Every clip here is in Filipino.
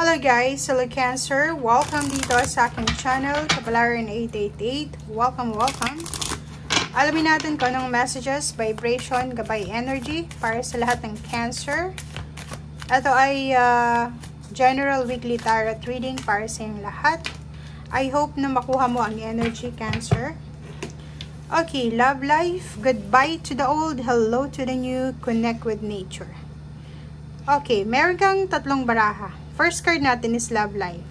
Hello guys, hello Cancer. Welcome dito sa aking channel, Kapalaran 888. Welcome. Alamin natin kung anong messages, vibration, gabay energy para sa lahat ng Cancer. Ito ay general weekly tarot reading para sa inyong lahat. I hope na makuha mo ang energy, Cancer. Okay, love life, goodbye to the old, hello to the new, connect with nature. Okay, meron kang tatlong baraha. First card natin is love life.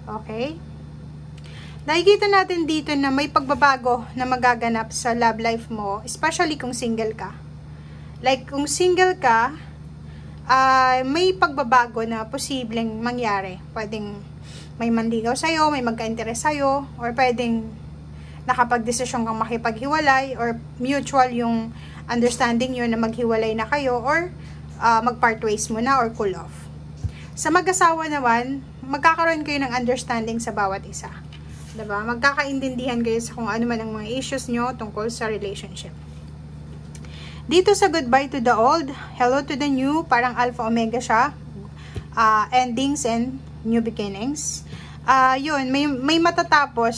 Okay? Nakikita natin dito na may pagbabago na magaganap sa love life mo, especially kung single ka. Like, kung single ka, may pagbabago na posibleng mangyari. Pwedeng may manligaw sa'yo, may magka-interest sa'yo, or pwedeng nakapag-desisyon kang makipaghiwalay, or mutual yung understanding yun na maghiwalay na kayo, or mag-part ways mo na, or cool off. Sa mag-asawa naman, magkakaroon kayo ng understanding sa bawat isa. Diba? Magkakaintindihan kayo sa kung ano man ang mga issues nyo tungkol sa relationship. Dito sa goodbye to the old, hello to the new, parang alpha omega siya. Endings and new beginnings. Yun, may matatapos,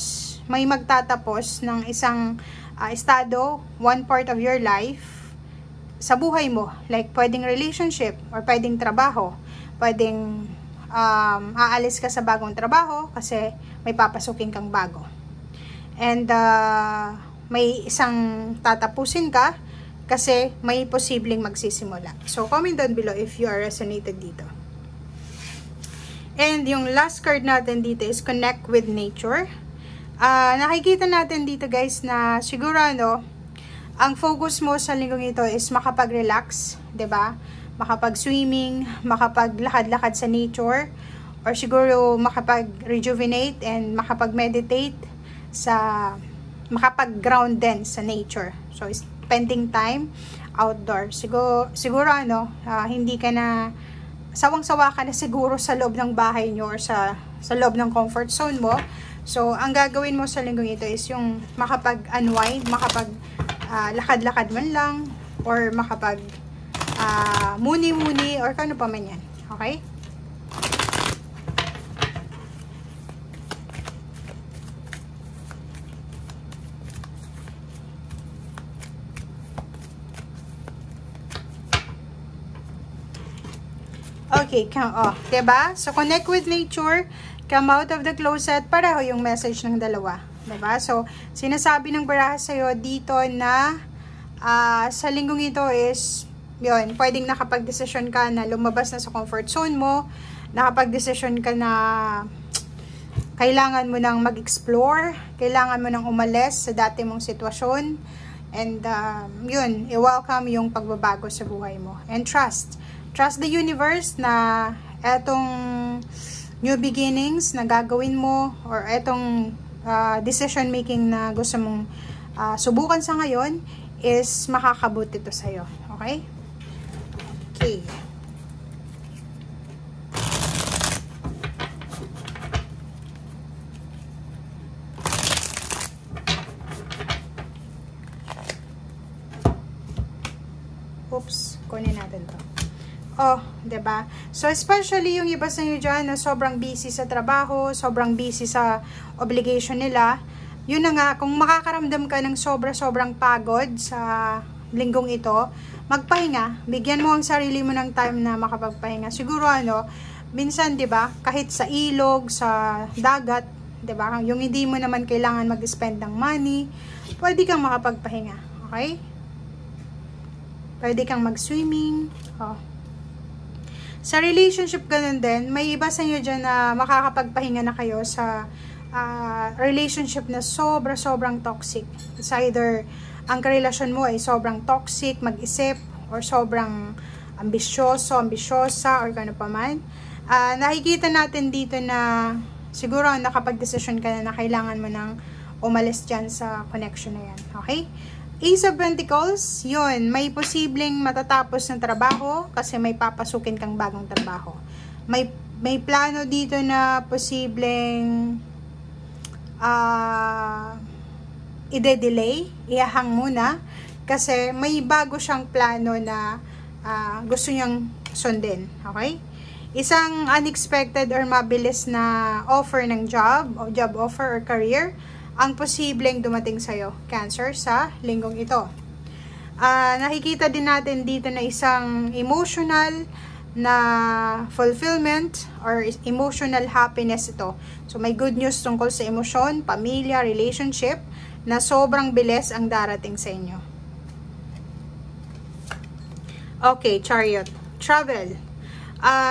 may magtatapos ng isang estado, one part of your life sa buhay mo. Like, pwedeng relationship or pwedeng trabaho. Pwedeng aalis ka sa bagong trabaho kasi may papasukin kang bago. And may isang tatapusin ka kasi may posibleng magsisimula. So, comment down below if you are resonated dito. And yung last card natin dito is connect with nature. Nakikita natin dito guys na siguro ang focus mo sa linggong ito is makapag-relax, 'di ba? Makapag-swimming, makapaglakad-lakad sa nature, or siguro makapag-rejuvenate and makapag-meditate sa, makapag-ground din sa nature. So, spending time outdoor. Siguro hindi ka na, sawang-sawa ka na siguro sa loob ng bahay nyo or sa loob ng comfort zone mo. So, ang gagawin mo sa linggong ito is yung makapag-unwind, makapag-lakad-lakad man lang, or makapag muni-muni or kano pa man yan. Okay? Okay, diba? So, connect with nature, come out of the closet, pareho yung message ng dalawa. Diba? So, sinasabi ng baraha sa'yo dito na sa linggong ito is yun, pwedeng nakapag-desisyon ka na lumabas na sa comfort zone mo, nakapag-desisyon ka na kailangan mo nang mag-explore, kailangan mo nang umalis sa dati mong sitwasyon, and yun, i-welcome yung pagbabago sa buhay mo. And trust the universe na etong new beginnings na gagawin mo, or etong decision making na gusto mong subukan sa ngayon is makakabuti ito sa'yo. Okay? Okay. Oops, kunin natin to. Oh, 'di ba? So especially yung iba sa inyo diyan na sobrang busy sa trabaho, sobrang busy sa obligation nila. Yun na nga, kung makakaramdam ka ng sobrang pagod sa linggong ito, magpahinga. Bigyan mo ang sarili mo ng time na makapagpahinga. Siguro minsan 'di ba, kahit sa ilog, sa dagat, 'di ba? Yung hindi mo naman kailangan mag-spend ng money, pwede kang makapagpahinga. Okay? Pwede kang mag-swimming. Oh. Sa relationship ganun din, may iba sa inyo dyan na makakapagpahinga na kayo sa relationship na sobrang toxic. It's either ang karelasyon mo ay sobrang toxic, mag-isip, or sobrang ambisyosa, or gano'n pa man. Nakikita natin dito na siguro nakapag-desisyon ka na kailangan mo nang umalis dyan sa connection na yan. Okay? Ace of Pentacles, yun, may posibleng matatapos ng trabaho kasi may papasukin kang bagong trabaho. May plano dito na posibleng ide-delay, ihahang muna kasi may bago siyang plano na gusto niyang sundin. Okay? isang unexpected or mabilis na offer ng job o job offer or career ang posibleng dumating sa'yo, Cancer, sa linggong ito. Nakikita din natin dito na isang emotional na fulfillment or emotional happiness ito. So, may good news tungkol sa emosyon, pamilya, relationship na sobrang bilis ang darating sa inyo. Okay, Chariot. Travel.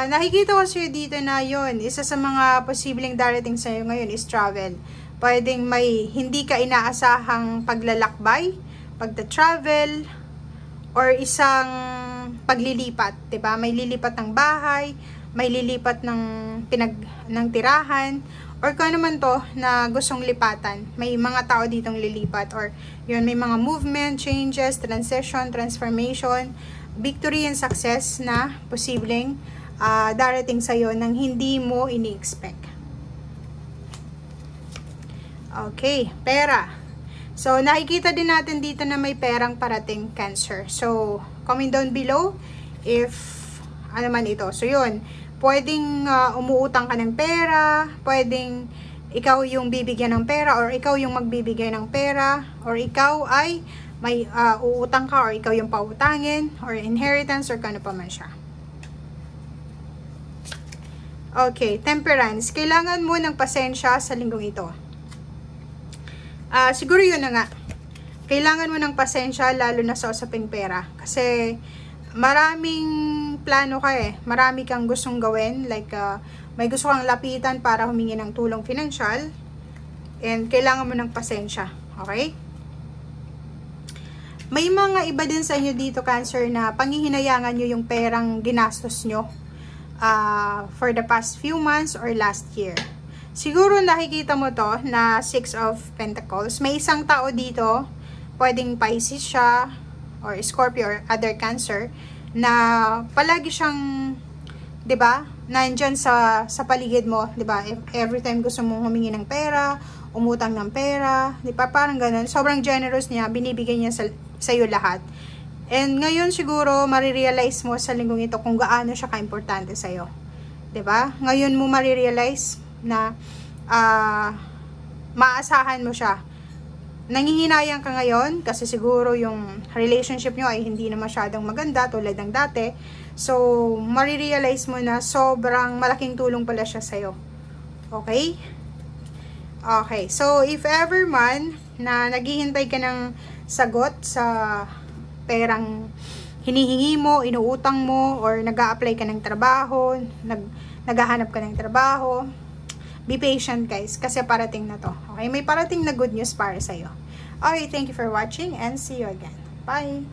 Nakikita ko sa'yo dito na yun, isa sa mga posibleng darating sa'yo ngayon is travel. Pwedeng may hindi ka inaasahang paglalakbay, pagta-travel, or isang paglilipat, 'di ba? May lilipat ng bahay, may lilipat ng tirahan, or kung ano man to na gustong lipatan. May mga tao ditong lilipat, or yun, may mga movement, changes, transition, transformation, victory and success na posibleng darating sa'yo nang hindi mo ini-expect. Okay, pera. So, nakikita din natin dito na may perang parating, Cancer. So, comment down below if ano man ito. So, yun. Pwedeng umuutang ka ng pera, pwedeng ikaw yung bibigyan ng pera, or ikaw yung magbibigay ng pera, or ikaw ay may uutang ka, or ikaw yung pautangin, or inheritance, or kano pa man siya. Okay, Temperance. Kailangan mo ng pasensya sa linggong ito. Siguro yun na nga. Kailangan mo ng pasensya lalo na sa usaping pera. Kasi maraming plano ka eh. Marami kang gustong gawin. Like, may gusto kang lapitan para humingi ng tulong financial. And kailangan mo ng pasensya. Okay? May mga iba din sa inyo dito, Cancer, na panghihinayangan nyo yung perang ginastos nyo for the past few months or last year. Siguro nakikita mo to na 6 of Pentacles. May isang tao dito, pwedeng Pisces siya, or Scorpio, or other Cancer, na palagi siyang, 'di ba, nandyan sa paligid mo, 'di ba? Every time gusto mong humingi ng pera, umutang ng pera, 'di ba? Parang ganun. Sobrang generous niya, binibigay niya sa iyo lahat. And ngayon siguro marirealize mo sa linggong ito kung gaano siya ka-importante sa iyo. 'Di ba? Ngayon mo marirealize na maasahan mo siya. Nangihinayang ka ngayon kasi siguro yung relationship nyo ay hindi na masyadong maganda tulad ng dati. So, marirealize mo na sobrang malaking tulong pala siya sa'yo. Okay? Okay. So, if ever man na naghihintay ka ng sagot sa perang hinihingi mo, inuutang mo, or nag-a-apply ka ng trabaho, naghahanap ka ng trabaho, be patient guys, kasi parating na to. Okay, may parating na good news para sa'yo. Okay, thank you for watching and see you again. Bye!